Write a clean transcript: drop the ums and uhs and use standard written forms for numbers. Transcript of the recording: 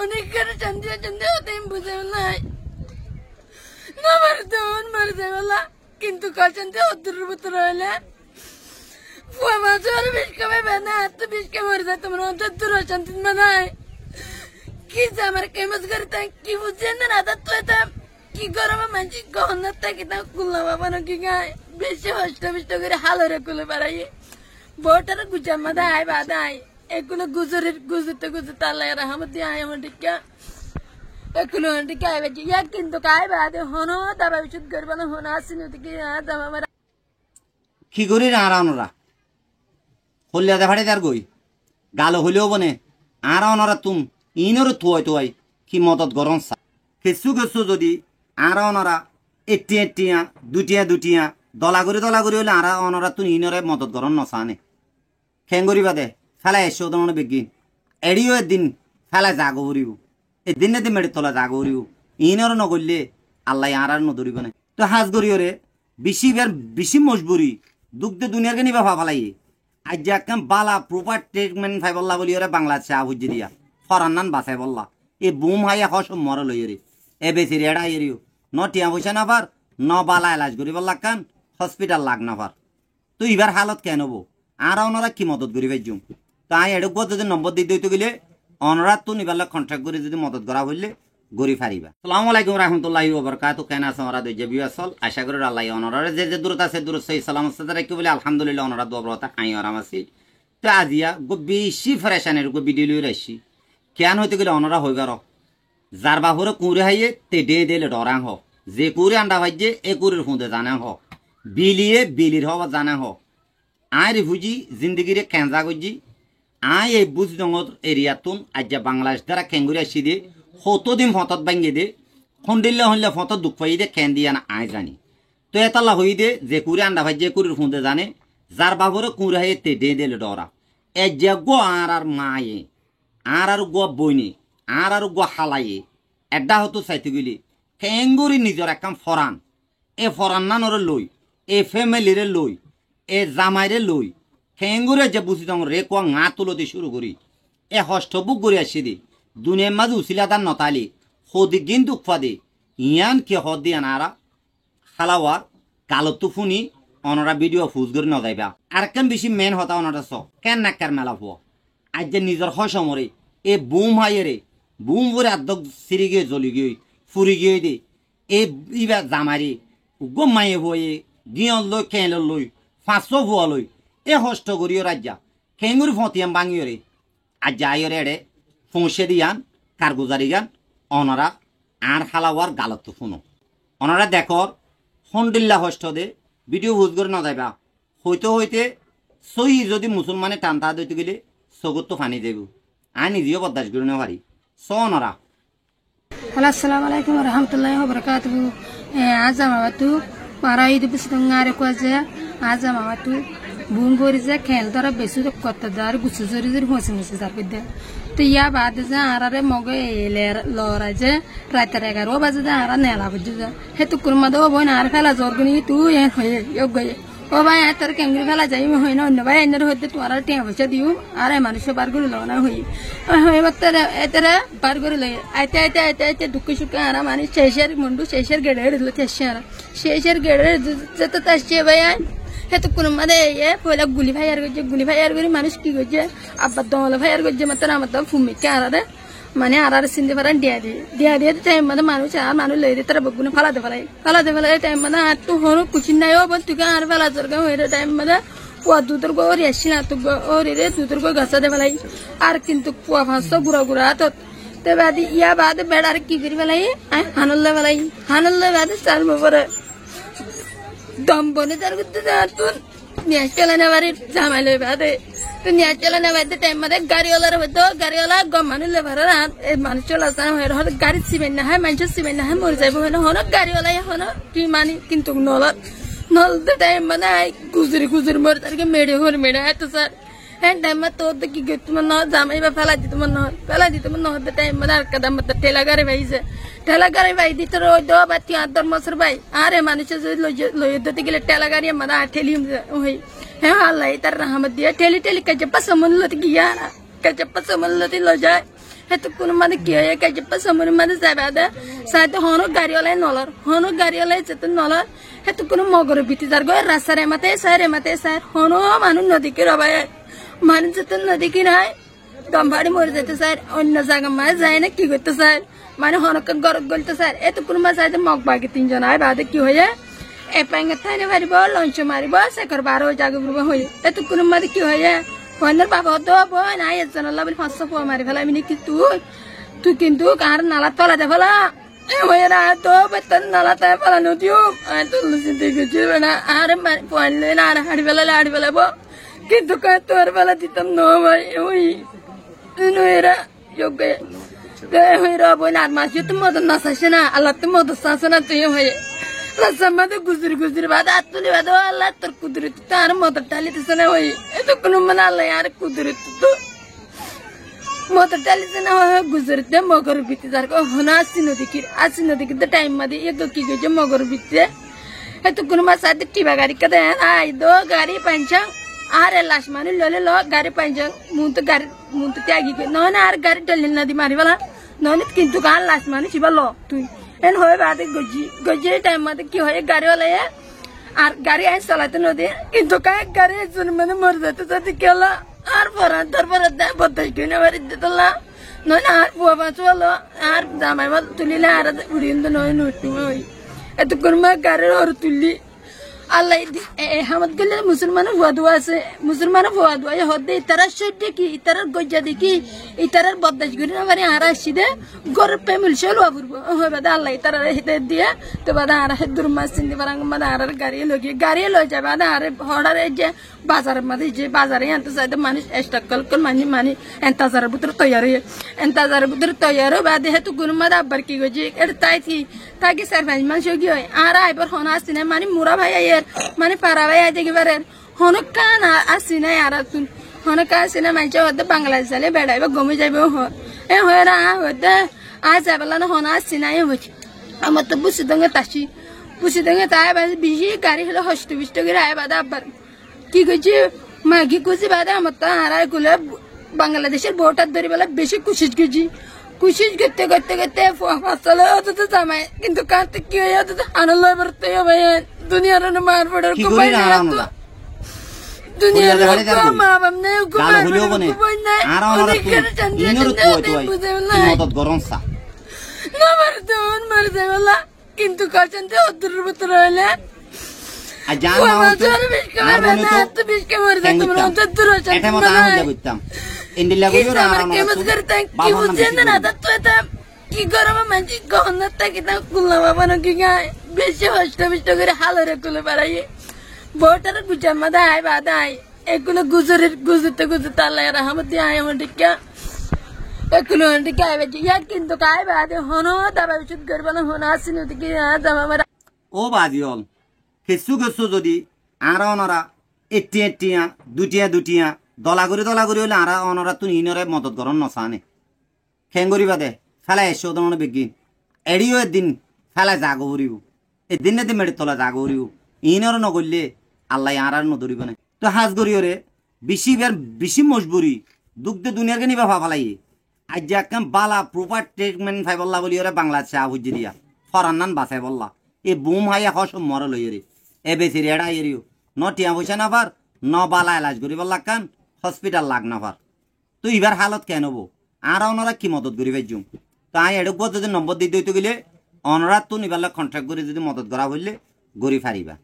অনেক করে চন্দ্র চন্দ্র হতে বুঝে নাই না মার দেওয়া কিন্তু কচন্তে অদ্দুর ভিতর হইলে বছর বিশ কমে বেনা এত বিশ কে মরে যায় তোমার অন্তর অশান্তি বানায় কি যে আমার কেমস করতে কি বুঝছেন না তো এটা কি গরমে মাঝি গহনার থাকি তা কুল্লা বাবানো কি গায় বেশি হষ্ট বিষ্ট করে হালরে কুলে বেড়াই বউটার গুজা মাদা আয় বাদা আয় এগুলো গুজরতে আল্লাহ রহমতি আয় আমার টিকা এগুলো টিকা আয় বেজি ইয়া কিন্তু কায় বাদে হনো দাবা বিশুদ্ধ করবে না হনো আসিনি ওদিকে দাবা মারা কি করি আরানোরা হলিয়া দে ফাটে তার গই গালো হইলেও বনে আরানোরা তুম ইনর তুয়াই কি মদত গরম চা কিছু যদি আরানোরা এটিয়া দুটিয়া দলা করে হইলে আরানোরা তুম ইনরে মদত গরম নচানে খেঙ্গরি বাদে ফেলাই এসে ওদের বেগি এড়িও এদিন ফেলাই জাগো হরিব এদিন মেড়ি তোলা জাগো হরিব ইনর নগরলে আল্লাহ আর নধরিব না তো হাজ গরিয়রে বেশি মজবুরি দুগ্ধে দুনিয়াকে নিবা ফালাইয়ে আজ যে একদম বালা প্রপার ট্রিটমেন্ট ফাই বললা বলি ওরা বাংলাদেশে আহুজি দিয়া ফরান্নান বাসাই বললা এ বুম হাইয়া হস মর লইরে এ বেশি রেড়া এরিও ন টিয়া পয়সা না পার ন বালা এলাজ করি বললা কান হসপিটাল লাগ না পার তো এবার হালত কেন হবো আর ওনারা কি মদত করি ভাইজুম তাই এডুক যদি নম্বর দিয়ে দিতে গেলে অনরা তো নিবার কন্ট্রাক্ট করে যদি মদত করা হইলে গড়ি ফারিবা আসসালামু আলাইকুম রাহমাতুল্লাহি ওয়া বারাকাতুহু কেন আছেন ওরা দুই বিয়াসল আশা করি আল্লাহ অনরা যে দূরত আছে দূর সহি সালামত সাথে রাখি বলে আলহামদুলিল্লাহ অনরা দোয়া ব্রতা আই আরাম আছি তো আজিয়া গো বেশি ফরেশানের গো ভিডিও লই রাখছি কেন হইতে গেলে অনরা হইবার যার বাহুরে কুঁড়ে হাইয়ে তে ডে দেলে ডরাং হ যে কুঁড়ে আন্ডা ভাইজে এ কুঁড়ের ফুঁদে জানা হ বিলির হওয়া জানা হ আই রিফিউজি জিন্দগিরে কেঞ্জা গজি আই এই বুঝ ডঙর এরিয়াতুন আজ্জা বাংলাদেশ দ্বারা কেঙ্গুরি আসি দে হতদিন ফতত ভাঙ্গি দে খন্ডিল্লে হইলে ফতত দুঃখ পাই দে কেন দিয়া না আই জানি তো এতাল্লা হই দে যে কুড়ি আন্ডা ভাই যে কুড়ির ফুঁদে জানে যার বাবরে কুঁড়ে হাইয়ে তে ডে দেলে ডরা এ যে গো আর মায়ে আর গো বইনে আর গো হালাইয়ে এডা হতো চাইতে গেলি কেঙ্গুরি নিজের একদম ফরান এ ফরান্নানরে লই এ ফ্যামিলিরে লই এ জামাইরে লই খেঙ্গুরে যে বুঝি দং রে কোয়া ngা তুলতে শুরু করি এ হষ্টবুক করে আসি দে দুনিয়ার মাঝে উচিলাদার নতালি হদি গিন দুঃখা দে ইয়ান কে হদ দিয়ে আনারা খালাওয়ার কালতো ফুনি অনরা ভিডিও ফুজ করে ন যাইবা আর কেন বেশি মেন হতা অনরা স কেন নাকার মেলা হো আজ যে নিজের হসমরে এ বুম হাইরে বুম ভরে আদক সিরি গিয়ে জ্বলি গিয়ে ফুরি গিয়ে দে এ ইবা জামারি গমায়ে হয়ে গিয়ন লই কেন লই 500 ভুয়া লই এ হষ্ট করিও রাজ্যা খেঙ্গুরি ফতিয়াম বাঙিওরে আজ যাইরে এড়ে ফোঁসে দিয়ান কারগুজারি গান অনরা আর হালাওয়ার গালত ফোনো অনরা দেখর হন্ডিল্লা হষ্ট দে ভিডিও হুজ করে ন যাইবা হইতে সহি যদি মুসলমানে টানতা দিতে গেলে সগত তো ফানি দেব আর নিজেও বরদাস্ত করে না পারি স অনরা আসসালামু আলাইকুম রহমতুল্লাহি ওয়া বারাকাতুহু আজ আমাতু পারাই দিবস দঙ্গারে কোজে আজ আমাতু বুম ভরি যে খেল ধরা বেশি কত দার গুছু জরি হসে যার বিদ্যা তো ইয়া বাদে যে আরারে মগে এলে লরা যে রাত 11 বাজে যে আরা নেলা বুঝে যে হেতু কুরমা দো বই না আর ফেলা জরগনি তুই এ হয়ে গয়ে ও ভাই তোর কেঙ্গি ফেলা যাই হয় না অন্য ভাই এনের হইতে তোর টিয়া পয়সা দিও আরে মানুষ বার করে লও না হই হই বতরে এতরে বার করে লই আইতে দুঃখ সুখ আরা মানে শেষের মুন্ডু শেষের গেড়ে দিল শেষের গেড়ে যত তাসছে ভাই হেতু কোন মাদে এ পয়লা গুলি ফায়ার করে মানুষ কি করছে আব্বা দমলে ফায়ার করছে মাত্র আমার তো ফুমিকে আরারে মানে আরারে সিন্দে পারান দিয়া টাইম মানে মানুষ আর মানুষ লই তারা বগুনে ফালাতে ফেলাই টাইম মানে আর তো হনো কুচিন নাই ও বল তুই আর ফেলা জরগা হইরে টাইম মানে পুয়া দুধর গো রেছি না তো ওরে রে দুধর গো গাছা দে ফেলাই আর কিন্তু পুয়া ফাঁসো গুড়া তো তে বাদি ইয়া বাদে বেড়ার কি করি ফেলাই হানল্লা বাদে চার বরে দম বনে তার করতে তুন নিয়ে চালানো বাড়ি জামাইলে বাদে তো নিয়ে চালানো বাদে টাইম মধ্যে গাড়িওয়ালার হইতো গাড়িওয়ালা গম মানুষ লেবার মানুষ চলা হয়তো গাড়ি সিমেন্ট না হয় মানুষের সিমেন্ট না হয় মরে যাবো হয় হনো গাড়িওয়ালাই হনো কি মানি কিন্তু নলতে টাইম মানে গুজরি মরে তারকে মেড়ে তো স্যার হ্যাঁ টাইম তো কি তোমার ন জামাই বা ফেলা দিত মনে টাইম মানে আর কাদা মতো ঠেলা গাড়ি ভাই দিতে রোজ দো বা 73 বছর ভাই আরে মানুষের যদি লই দিতে গেলে ঠেলা গাড়ি মানে ঠেলি হই হ্যাঁ আল্লাহ তার রহমত দিয়ে ঠেলি কাজপ্পা সমুল্লতি গিয়া না কাজপ্পা সমুল্লতি লো যায় হেতু কোনো মানে কি হয়ে কাজে সময় মানে যাবে দে সাইতে হনো গাড়িওয়ালাই নলর হনো গাড়িওয়ালাই যেতে নলর হেতু কোনো মগর বিতি যার গো রাস্তার এমাতে স্যার হনো মানুষ নদীকে রবায় মানুষ যেতে নদী কি নাই দমবাড়ি মরে যেতে স্যার অন্য জায়গা মাঝে যায় না কি করতে স্যার মানে হনকে গরত গলতে স্যার এত কোনো মাছ সাইতে মগ বাকি 3 জন আয় বাদে কি হয়ে এ পাঙ্গে থাইনে মারিব লঞ্চ মারিব সেকর 12 জায়গা বুড়বা হয়ে এত কোনো মাঝে কি হয়ে ফোনের বাবা তো বই নাই একজন আল্লাহ বলে 500 ফো মারি ফেলা আমি কি তুই কিন্তু কার নালা তলা দে ফেলা এ হয়ে না তো বেতন নালা তাই ফেলা নদিও তো লুচি দেখেছি না আর ফোনলে না আর হাড়ি ফেলাবো কিন্তু তোর বেলা দিতাম ন ভাই ওই এরা যোগ্য হয়ে রবো না আর মাসি তো মদন নাচাইছে না আল্লাহ তো মদন চাচ্ছে না তুই হয়ে রাস্তার গুজরি বাদ আর তুলি বাদ আল্লাহ তোর কুদরত তো আর মদর টালিতেছে না ওই এত কোনো মানে আল্লাহ আর কুদরত তো মদর টালিতে না হয় গুজরিতে মগর ভিত্তি যার হনা আসি নদীকির তো টাইম মাদি এ কি গেছে মগর ভিত্তি এত কোনো মাস সাথে টিবা গাড়ি কাদে আই দো গাড়ি পাঞ্চা আর লাশ মানে ললে ল গাড়ি পাঞ্চা মুন তো ত্যাগি নয় আর গাড়ি টলি নদী মারিবালা নয় কিন্তু কার লাশ মানে চিবা ল তুই এন হয়ে বাদে গজি টাইম মাদে কি হয় গাড়িওয়ালা আর গাড়ি আইন চালাতে নদী কিন্তু কায় গাড়ি একজন মানে মরে যেতে কেলা আর তারপর দেয় 32 কিনে বাড়ি দিত নয় না আর বুয়া বাঁচো আর জামাই মাল তুলিলে আর উড়িয়ে নয় নুটি ওই এত কোন গাড়ির ওর তুললি আল্লাহ হামদ গেলে মুসলমান ভুয়া দোয়া আছে মুসলমান ভুয়া দোয়া হদে ইতারা সহ্য কি ইতারার গজ্জা দেখি ইতারার বদাস করি না বাড়ি আর আসি দে গরব পে মিলছে লো বুরবো হয় বাদা আল্লাহ ইতারা হেতে দিয়ে তো বাদা আর হেদুর মাছ চিন্তি পারাং বাদা আর গাড়ি লই যাবে বাদা আর হড়ারে যে বাজারের মধ্যে যে বাজারে আনতে চাইতে মানুষ স্টকল মানে এন্তাজারের ভিতরে তৈয়ার বাদে হেতু গুণ মাদা আব্বার কি গজি এটা তাই সারভাইজ মানুষ কি হয় আর আইবার হন আসি না মানে মুরা ভাই আইয়ের মানে পারা ভাই আই দেখি পারেন হনক কান আসি না আর হনক আসি না মানুষ হতে বাংলাদেশ চালে বেড়াইবা গমে যাবে এ হয় না হতে আজ যাবেলা না হন আসি না হচ্ছে আমার তো বুঝি দঙ্গে তাই বেশি গাড়ি হলে হস্ত বিষ্ট করে আয় বাদা আব্বার কি করছি মাগি খুশি বাদে আমার তো হারাই গুলো বাংলাদেশের ভোটার ধরে বেলা বেশি কুশিস করতে ফসল হতো তো জামাই কিন্তু কাঁদতে কি হয়ে হতো আনন্দ করতে হবে দুনিয়ার মার পড়ার কুপাই নাই দুনিয়ার মা বাপ নেই কুপাই মারতে বলা কিন্তু করছেন তো অদূর ভিতর হইলে কি গরম মানুষ গহনার থাকি তা কুল্লা বাবানো কি গায় বেশি হষ্ট বিষ্ট করে হালরে কুলে বাড়াই ভোটার গুজার মাদা আয় বাদা আয় এগুলো গুজরতে আল্লাহ রহমত দিয়ে আয় আমার টিকা এগুলো টিকা আয় বেশি ইয়ার কিন্তু কায় বাদে হনো দাবা বিশুদ্ধ করবো না হনো আসি নদীকে ও বাজিয়ল কিছু যদি আর অনরা এটিয়া দুটিয়া দলা করি হলে আর অনরা তুই ইনরে মদত গরম নসানে খেঙ্গরি বাদে ফেলাই এসে ওদের মনে বেগিন এড়িও একদিন ফেলাই জাগো হরিব এদিন এদিন মেড়ে তোলা জাগো হরিব ইনর নগরলে আল্লাহ আর নধরিব না তো হাজ গরিয়রে বেশি মজবুরি দুগ্ধে দুনিয়াকে নিবা ফালাই আজ যে একদম বালা প্রপার ট্রিটমেন্ট ফাই বললা বলি ওরে বাংলাদেশে আবুজি দিয়া ফরান্নান বাসাই বললা এ বুম হাইয়া হস মরে লই রে এ বেশি রেড়া এরিও ন টিয়া পয়সা না পার ন বালা এলাজ করিব লাগান হসপিটাল লাগ না পার তো এবার হালত কেন হবো আর ওনারা কি মদত করি পাইজুম তাই এডুক যদি নম্বর দিতে হইতে গেলে অনরা তো নিবার কন্ট্রাক্ট করে যদি মদত করা হইলে গড়ি ফারিবা